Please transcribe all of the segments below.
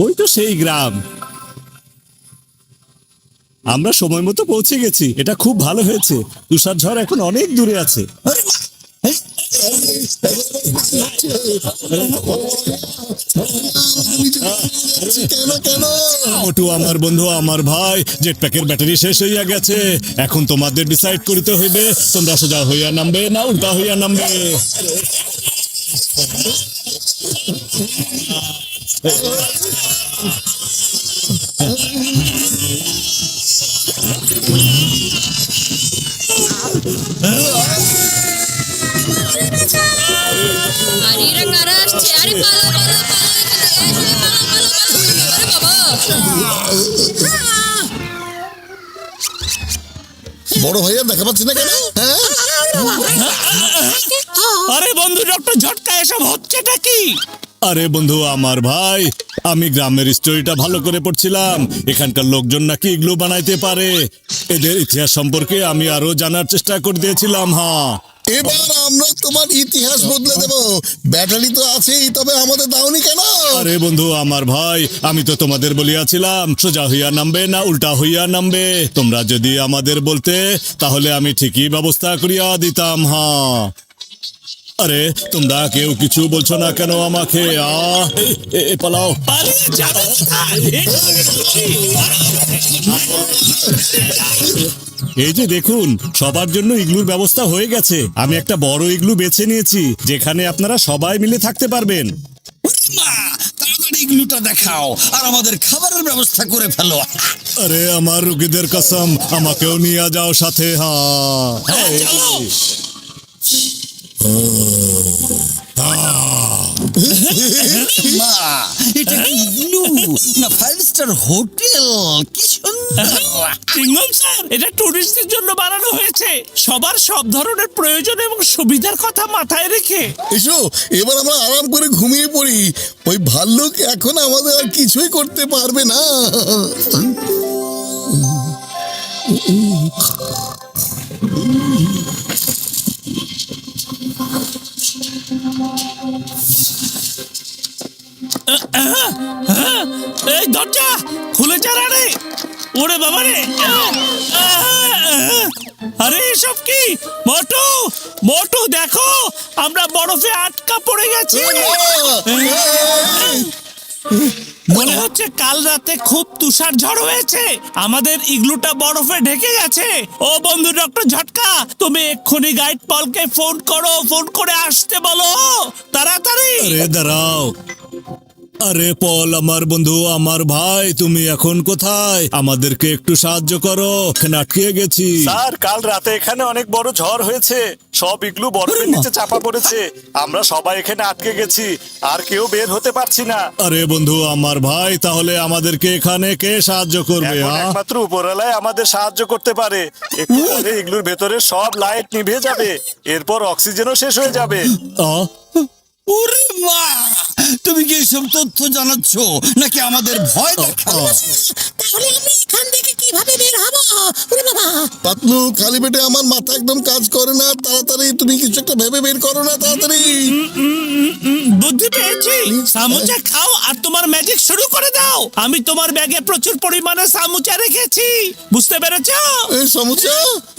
ওই তো সেই গ্রাম। আমরা সময় মতো পৌঁছে গেছি, এটা খুব ভালো হয়েছে। তুষার ঝড় এখন অনেক দূরে আছে। মোটু আমার বন্ধু, আমার ভাই, জেট প্যাকের ব্যাটারি শেষ হইয়া গেছে। এখন তোমাদের ডিসাইড করিতে হইবে, তোমরা সোজা হইয়া নামবে না উল্টা হইয়া নামবে। আরে এরা কারা আসছে? আরে পালা পালা পালা এখান থেকে, পালা পালা পালা। আরে বাবা, বড় ভাইয়া দেখা পাচ্ছি না কেন? আরে বন্ধু ডক্টর ঝটকা, এসব হচ্ছেটা কি? আরে বন্ধু আমার ভাই, আমি গ্রামের স্টোরিটা ভালো করে পড়ছিলাম। এখানকার লোকজন নাকি ইগলু বানাইতে পারে। এদের ইতিহাস সম্পর্কে আমি আরো জানার চেষ্টা করে দিয়েছিলাম। হ্যাঁ, এবার আমরা তোমার ইতিহাস বদলে দেব। ব্যাটারি তো আছেই, তবে আমাদের দাওনি কেন? আরে বন্ধু আমার ভাই, আমি তো তোমাদের বলিয়াছিলাম সোজা হইয়া নামবে না উল্টা হইয়া নামবে। তোমরা যদি আমাদের বলতে, তাহলে আমি ঠিকই ব্যবস্থা করিয়া দিতাম। হ্যাঁ, আরে তোমরা কেউ কিছু বলছো না কেন আমাকে? পালাও। পালিয়ে যাবে কোথায়? এক্ষুনি বলছি। এই যে দেখুন, সবার জন্য ইগলুর ব্যবস্থা হয়ে গেছে। আমি একটা বড় ইগলু বেছে নিয়েছি, যেখানে আপনারা সবাই মিলে থাকতে পারবেন। মা, তাড়াতাড়ি ইগলুটা দেখাও আর আমাদের খাবারের ব্যবস্থা করে ফেলো। আরে আমার রুগীদের কসম, আমাকেও নিয়ে যাও সাথে। হ্যাঁ, চলো। মা, এটা কি ইগলু না 5 স্টার হোটেল? কি সুন্দর। চিংগম স্যার, এটা টুরিস্টদের জন্য বানানো হয়েছে, সবার সব ধরনের প্রয়োজন এবং সুবিধার কথা মাথায় রেখে। এসো, এবার আমরা আরাম করে ঘুমিয়ে পড়ি। ওই ভাল্লুক এখন আমাদের আর কিছুই করতে পারবে না। এই দরজা খুলে যা রে। ওরে বাবা রে। আরে এসব কি? মোটু, মোটু দেখো, আমরা বরফে আটকা পড়ে গেছি। মনে হচ্ছে কাল রাতে খুব তুষার ঝড় হয়েছে, আমাদের ইগলুটা বরফে ঢেকে গেছে। ও বন্ধু ডক্টর ঝটকা, তুমি এক্ষুনি গাইড পলকে ফোন করো, ফোন করে আসতে বলো তাড়াতাড়ি। আরে দাঁড়াও। আরে পল আমার বন্ধু, আমার ভাই, তুমি এখন কোথায়? আমাদেরকে একটু সাহায্য করো, এখানে আটকে গেছি। স্যার, কাল রাতে এখানে অনেক বড় ঝড় হয়েছে, সব ইগলু বরফের নিচে চাপা পড়েছে। আমরা সবাই এখানে আটকে গেছি, আর কেউ বের হতে পারছি না। আরে বন্ধু আমার ভাই, তাহলে আমাদেরকে এখানে কে সাহায্য করবে? একমাত্র উপরওয়ালাই আমাদের সাহায্য করতে পারে। একটু পরে ইগলুর ভেতরে সব লাইট নিভে যাবে, এরপর অক্সিজেনও শেষ হয়ে যাবে। ওরে মা, তুমি কি এসব তথ্য জানাচ্ছ নাকি আমাদের ভয় দেখাও? তাহলে আমি এখান থেকে কিভাবে বের হবো? ওরে বাবা, পাতলু, খালি পেটে আমার মাথা একদম কাজ করে না। তাড়াতাড়ি তুমি কিছু একটা ভেবে বের করো না, তাড়াতাড়ি। বুদ্ধি পেয়েছি, সামুচা খাও আর তোমার ম্যাজিক শুরু করে দাও। আমি তোমার ব্যাগে প্রচুর পরিমাণে সামুচা রেখেছি, বুঝতে পেরেছো? এই সমুচা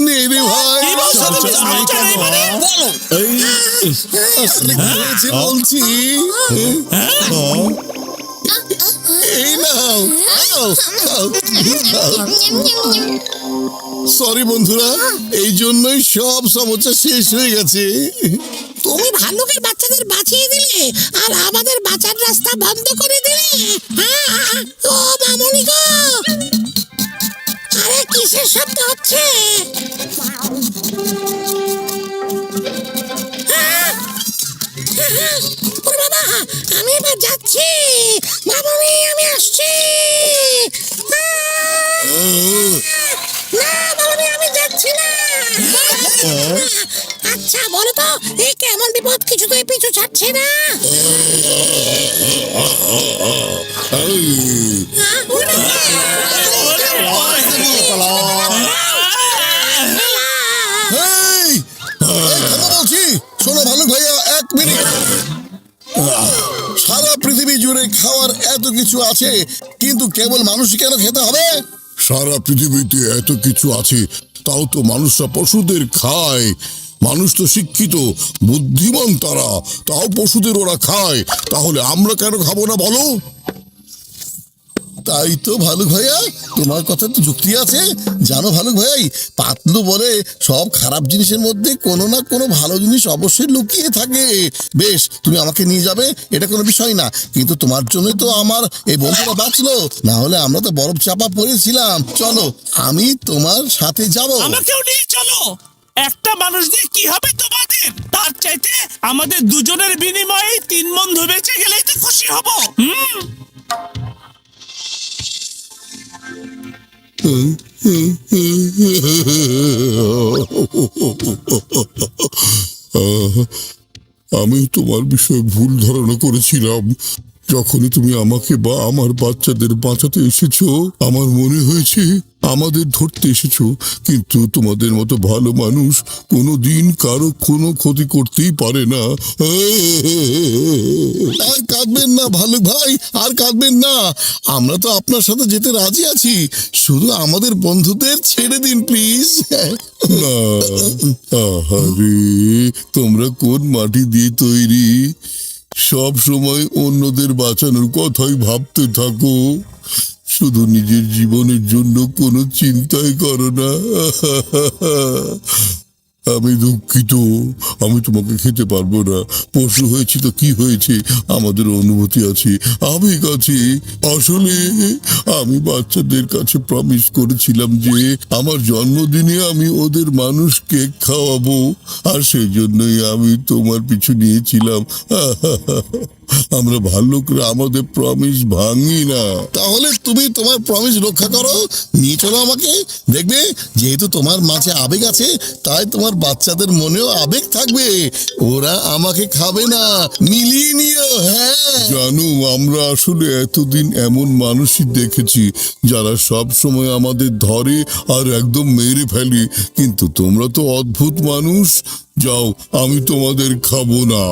নেই রে ভাই। কি বলছো তুমি? সামুচা নেই মানে? বলো। আসলে কি হয়েছে বলছি। এই নাও, সরি বন্ধুরা, এই জন্যই সব সমস্যা শেষ হয়ে গেছে। তুমি ভাল্লুকের বাচ্চাদের বাঁচিয়ে দিলে আর আমাদের বাঁচার রাস্তা বন্ধ করে দিলে। ও মামুনি গো, আরে কিসের শব্দ হচ্ছে? ওরে বাবা, আমি এবার যাচ্ছি। মামুনি, আমি আসছি। না মামুনি, আমি যাচ্ছি না। আচ্ছা বলো তো, এই কেমন বিপদ কিছুতেই পিছু ছাড়ছে না। বলছি শোনো ভালুক ভাইয়া, 1 মিনিট। সারা পৃথিবী জুড়ে খাওয়ার এত কিছু কিছু আছে, কিন্তু কেবল মানুষই কেন খেতে হবে? সারা পৃথিবীতে এত কিছু আছে, তাও তো মানুষরা পশুদের খায়। মানুষ তো শিক্ষিত, বুদ্ধিমান তারা, তাও পশুদের ওরা খায়। তাহলে আমরা কেন খাবো না বলো? তাই তো ভালুক ভাইয়া, তোমার কথা তো যুক্তি আছে। জানো ভালুক ভাই, পাতলু বলে সব খারাপ জিনিসের মধ্যে কোনো না কোনো ভালো জিনিস অবশ্যই লুকিয়ে থাকে। বেশ, তুমি আমাকে নিয়ে যাবে, এটা কোনো বিষয় না। কিন্তু তোমার জন্যই তো আমার এই বন্ধুরা বাঁচলো, না হলে আমরা তো বরফ চাপা পড়েছিলাম। চলো, আমি তোমার সাথে যাব। আমাকেও নিয়ে চলো। একটা মানুষ দিয়ে কি হবে তোমাদের? তার চাইতে আমাদের দুজনের বিনিময়ে 3 বন্ধু বেঁচে গেলেই তো খুশি হব। আমি তোমার বিষয়ে ভুল ধারণা করেছিলাম। যখনই তুমি আমাকে বা আমার বাচ্চাদের বাঁচাতে এসেছো, আমার মনে হয়েছে আমাদের ধরতে এসেছো। কিন্তু তোমাদের মতো ভালো মানুষ কোনোদিন কারো কোনো ক্ষতি করতেই পারে না। আর কাঁদবেন না ভালুক ভাই, আর কাঁদবেন না। আমরা তো আপনার সাথে যেতে রাজি আছি, শুধু আমাদের বন্ধুদের ছেড়ে দিন প্লিজ। না, আহারে, তোমরা কোন মাটি দিয়ে তৈরি? সব সময় অন্যদের বাঁচানোর কথাই ভাবতে থাকো, শুধু নিজের জীবনের জন্য কোনো চিন্তাই করো না। আমি দুঃখিত, আমি তোমাকে খেতে পারবো না। পশু হয়েছি তো কি হয়েছে, আমাদের অনুভূতি আছে, আবেগ আছে। আসলে আমি বাচ্চাদের কাছে প্রমিস করেছিলাম যে আমার জন্মদিনে আমি ওদের মানুষ কেক খাওয়াবো, আর সেই জন্যই আমি তোমার পিছু নিয়েছিলাম। আমরা ভাল্লুকরা আমাদের প্রমিস ভাঙি না। তাহলে তুমি তোমার প্রমিস রক্ষা করো, নিয়ে চলো আমাকে। দেখবে, যেহেতু তোমার মাঝে আবেগ আছে, তাই তোমার বাচ্চাদের মনেও আবেগ থাকবে। ওরা আমাকে খাবে না, মিলিয়ে নিও। হ্যাঁ জানো, আমরা আসলে এতদিন এমন মানুষই দেখেছি যারা সব সময় আমাদের ধরে আর একদম মেরে ফেলে, কিন্তু তোমরা তো অদ্ভুত মানুষ। যাও, আমি তোমাদের খাবো না।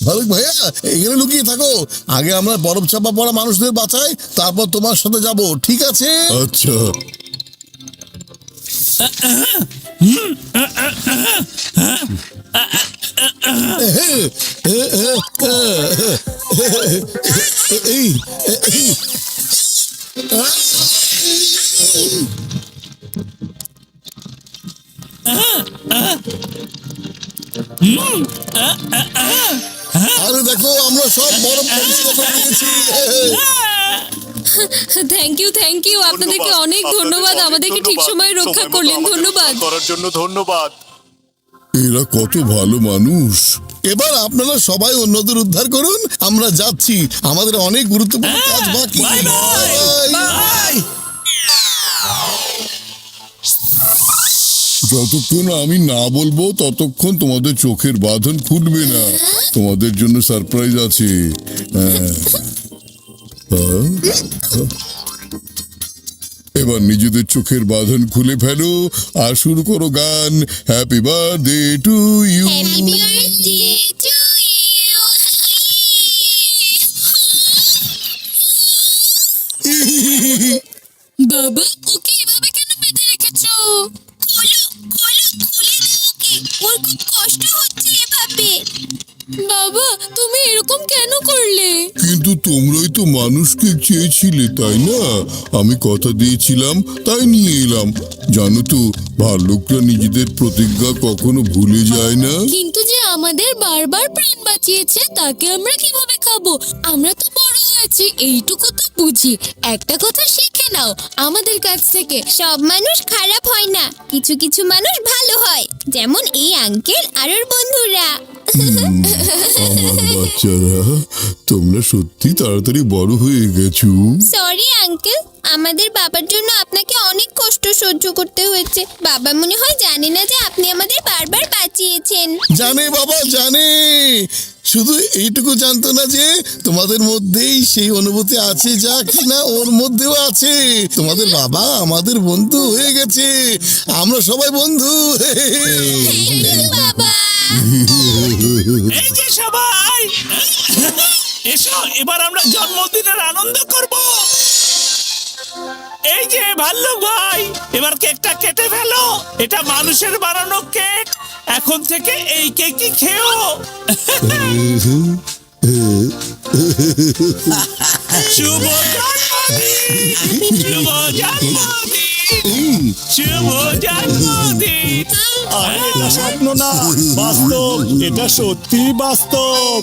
ভালুক ভাইয়া, এখানে লুকিয়ে থাকো। আগে আমরা বরফ চাপা পড়া মানুষদের বাঁচাই, তারপর তোমার সাথে যাব, ঠিক আছে? আচ্ছা। আরে দেখো, আমরা সব বরফ পরিষ্কার করে নিয়েছি। থ্যাংক ইউ আপনাদেরকে অনেক ধন্যবাদ, আমাদেরকে ঠিক সময় রক্ষা করলেন। ধন্যবাদ করার জন্য ধন্যবাদ। এরা কত ভালো মানুষ। এবার আপনারা সবাই অন্যদের উদ্ধার করুন, আমরা যাচ্ছি, আমাদের অনেক গুরুত্বপূর্ণ কাজ বাকি। Bye bye. বাই। যতক্ষণ আমি না বলবো ততক্ষণ তোমাদের চোখের বাঁধন খুলবে না। তোমাদের জন্য সারপ্রাইজ আছে। এবার নিজেদের চোখের বাঁধন খুলে ফেলো আর শুরু করো গান। Happy birthday to you. Happy birthday to you. বাবা, ওকে এভাবে কেন বেঁধে রেখেছো? খোলো খোলো, খুলে দাও ওকে, ওর খুব কষ্ট হচ্ছে এভাবে। বাবা, তুমি এরকম কেন করলে? কিন্তু তোমরাই তো মানুষকে চেয়েছিলে, তাই না? আমি কথা দিয়েছিলাম, তাই নিয়ে এলাম। জানো তো, ভাল্লুকরা নিজেদের প্রতিজ্ঞা কখনো ভুলে যায় না। কিন্তু যে আমাদের বারবার প্রাণ বাঁচিয়েছে, তাকে আমরা কিভাবে খাবো? আমরা তো বড় হয়েছি, এইটুকু তো বুঝি। একটা কথা শিখে নাও আমাদের কাছ থেকে, সব মানুষ খারাপ হয় না, কিছু কিছু মানুষ ভালো হয়, যেমন এই আঙ্কেল আর ওর বন্ধুরা। আমার বাচ্চারা, তোমরা সত্যি তাড়াতাড়ি বড় হয়ে গেছো। সরি আঙ্কেল, আমাদের বাবার জন্য আপনাকে অনেক কষ্ট সহ্য করতে হয়েছে। বাবা মনে হয় জানে না যে আপনি আমাদের বারবার বাঁচিয়েছেন। জানে বাবা, জানে। শুধু এইটুকু জানতো না যে তোমাদের মধ্যেই সেই অনুভূতি আছে, যা কিনা ওর মধ্যেও আছে। তোমাদের বাবা আমাদের বন্ধু হয়ে গেছে, আমরা সবাই বন্ধু। বাবা এই যে সবাই এসো, এবার আমরা জন্মদিনের আনন্দ করব। এই যে ভাল্লুক ভাই, এবার কেকটা কেটে ফেলো। এটা মানুষের বানানো কেক, এখন থেকে এই কেকই খেও। শুভ জন্মদিন, শুভ জন্মদিন, শুভ জন্মদিন। আরে এটা স্বপ্ন না, বাস্তব, এটা সত্যি বাস্তব।